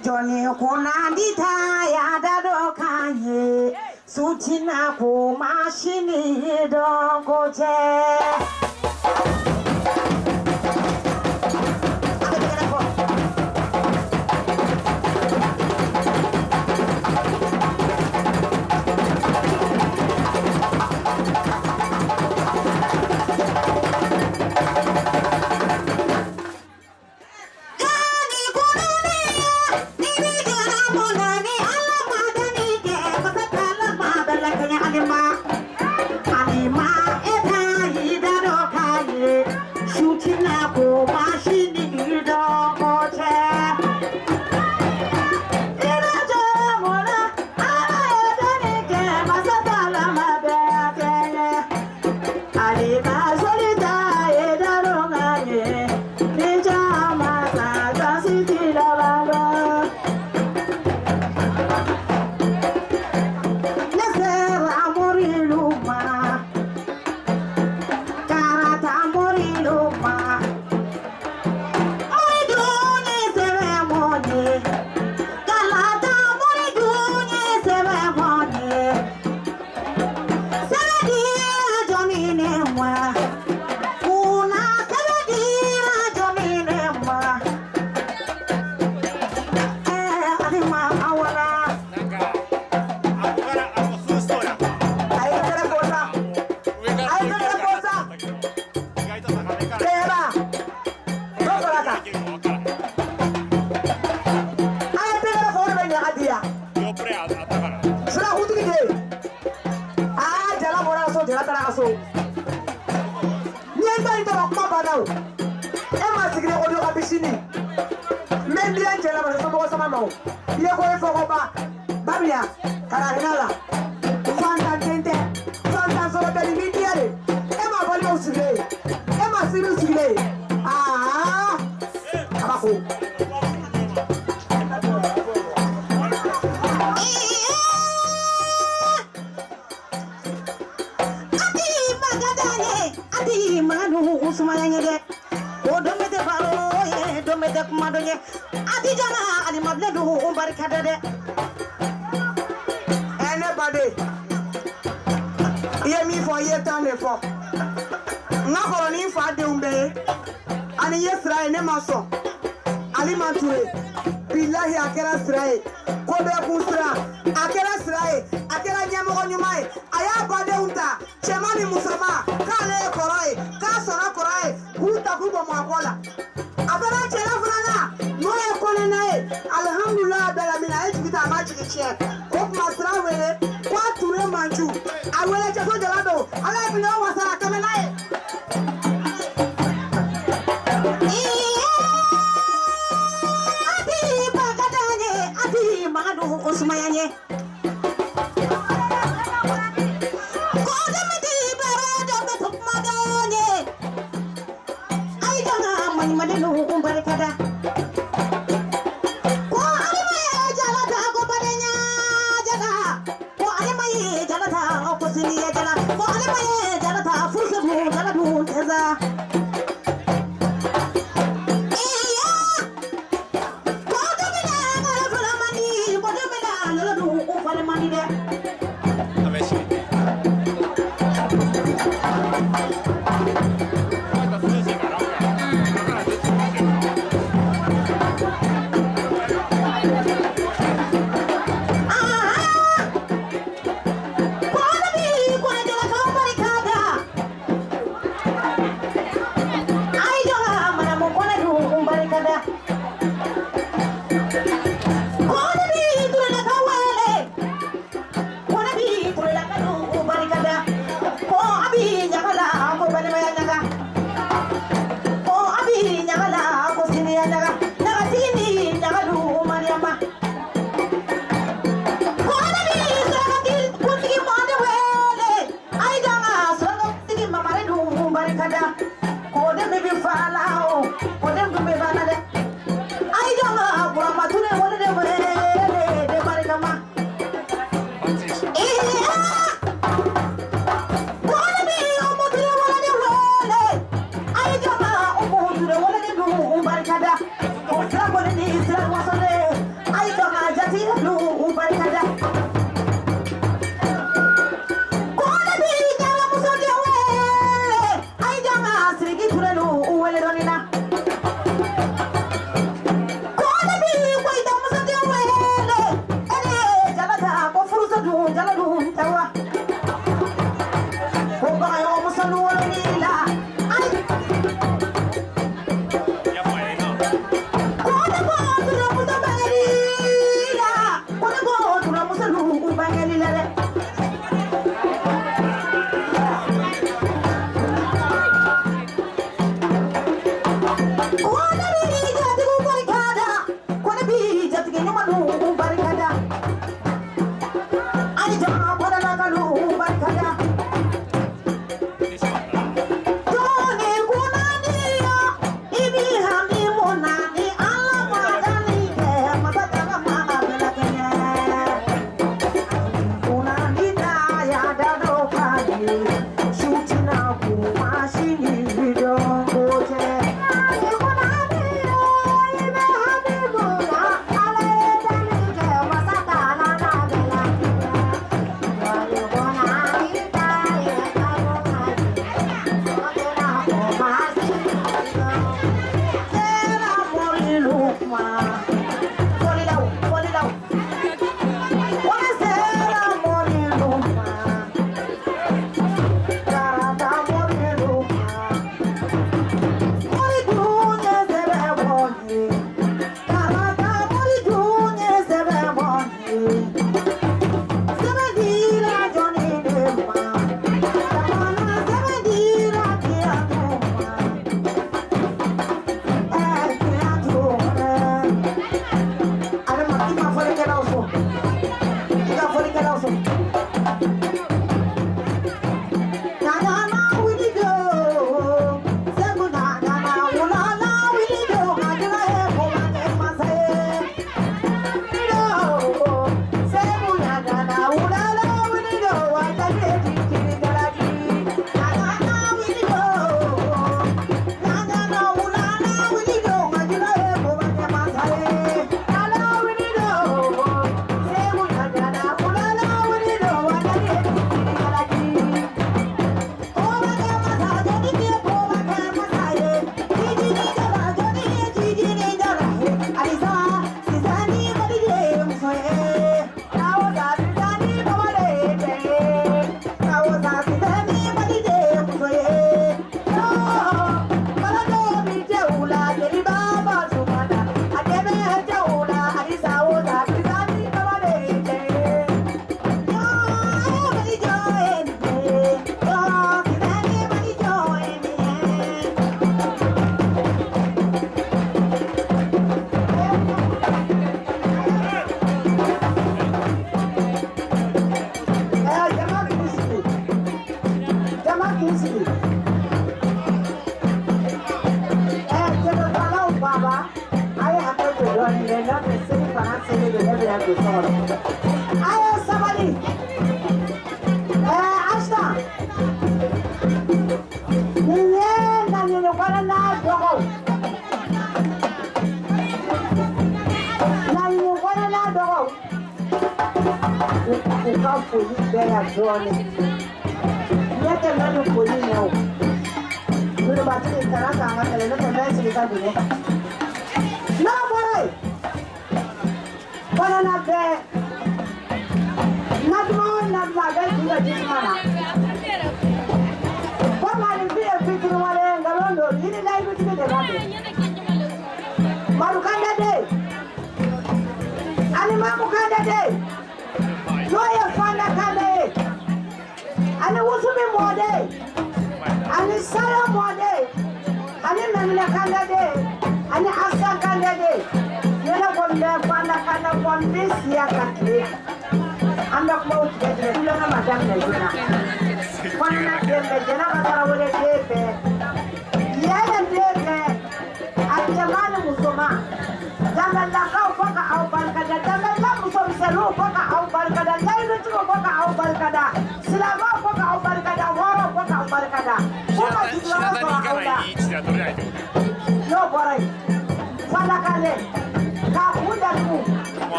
Johnny Kunandita Yadado Kanye Sutina Kumashini Dogote.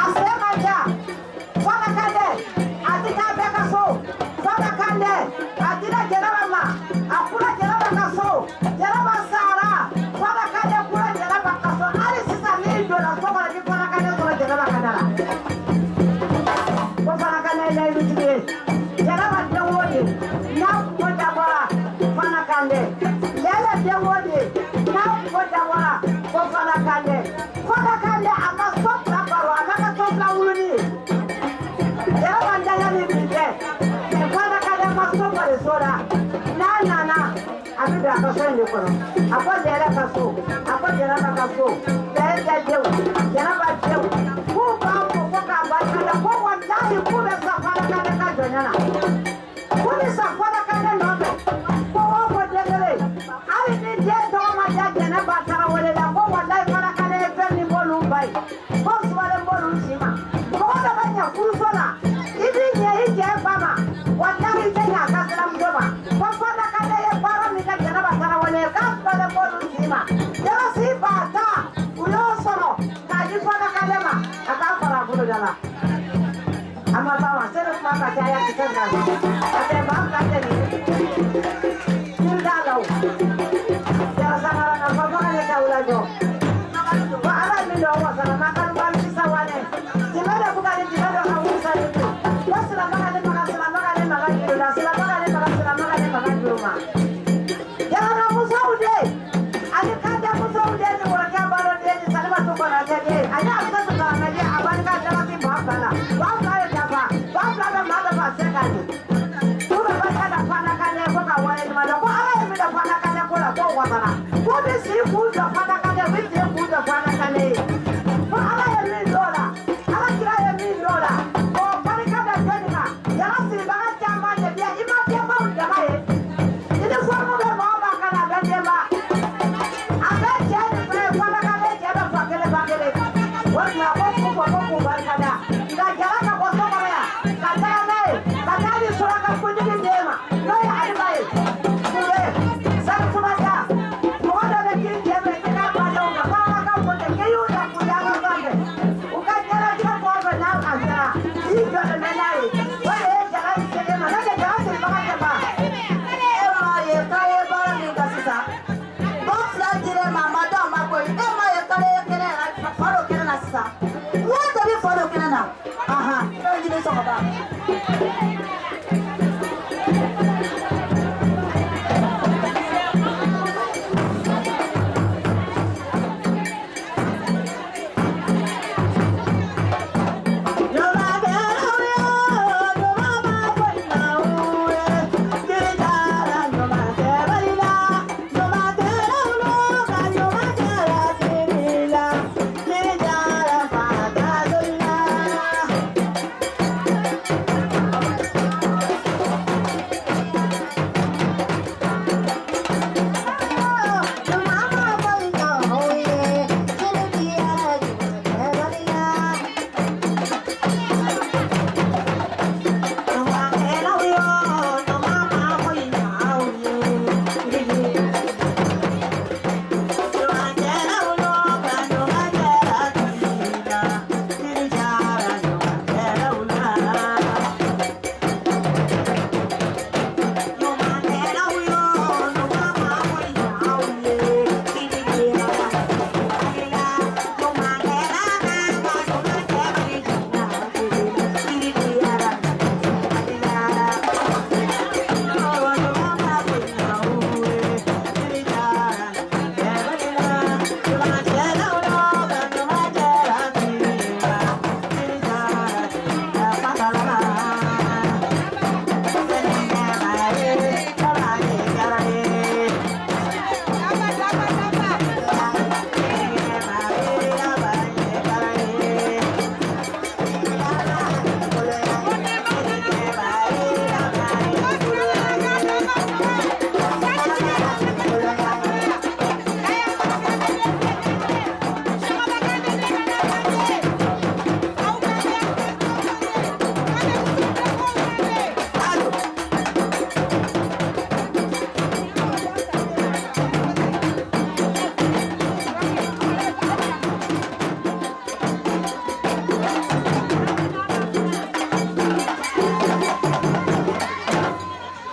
Asema ja, fana kade, atika lele bitire jaraba dawode na ko jabara fana kande lele dawode na ko jabara ko fana kande ama sopla baro ama sopla wuluni jaraba ndaya ni bitire fana kande ma sopla de soda na abi da ka so ni ko akwa jere ka so akwa jere ka so jere jewu jaraba jewu ko ba ko ka ba kala ko wallahi ko be sa fana kande ka jonyana ko ni sa fana kande no be ko ko jere ari ni je to ma ja jena ba tara wole la ko wallahi fana kande e fer ni bolu bai ko so wala bolu sima ko da banya kurusola ibi nye ije bama wallahi tenya ka salam doba ko fana kande e bara mi ka jena ba tara wole ka wala bolu sima jara si ba ta uyo sono ka ji fana kande ma aka fara bulu dala ama bawa sero ma ka ya kitanga ate ba ka ni ndalo ya samara na baba ne ka ulajo wa ala mi do wa sana makalu ba mi sawane timada ku kale timada ha usa ni wasala magale magale magale la sala magale magale ma ya na musaude ali kanda musaude ni wala ka baro de ni salama to bana de aya abta to na de aban ka jara ti ba bala wa ka ya jaba wa ka da ma da ba se ka ni tu ba ka da fana ka ne ko ka wa ni ma da ko ala mi da fana ka ne ko la ko wa sana ko de si ku da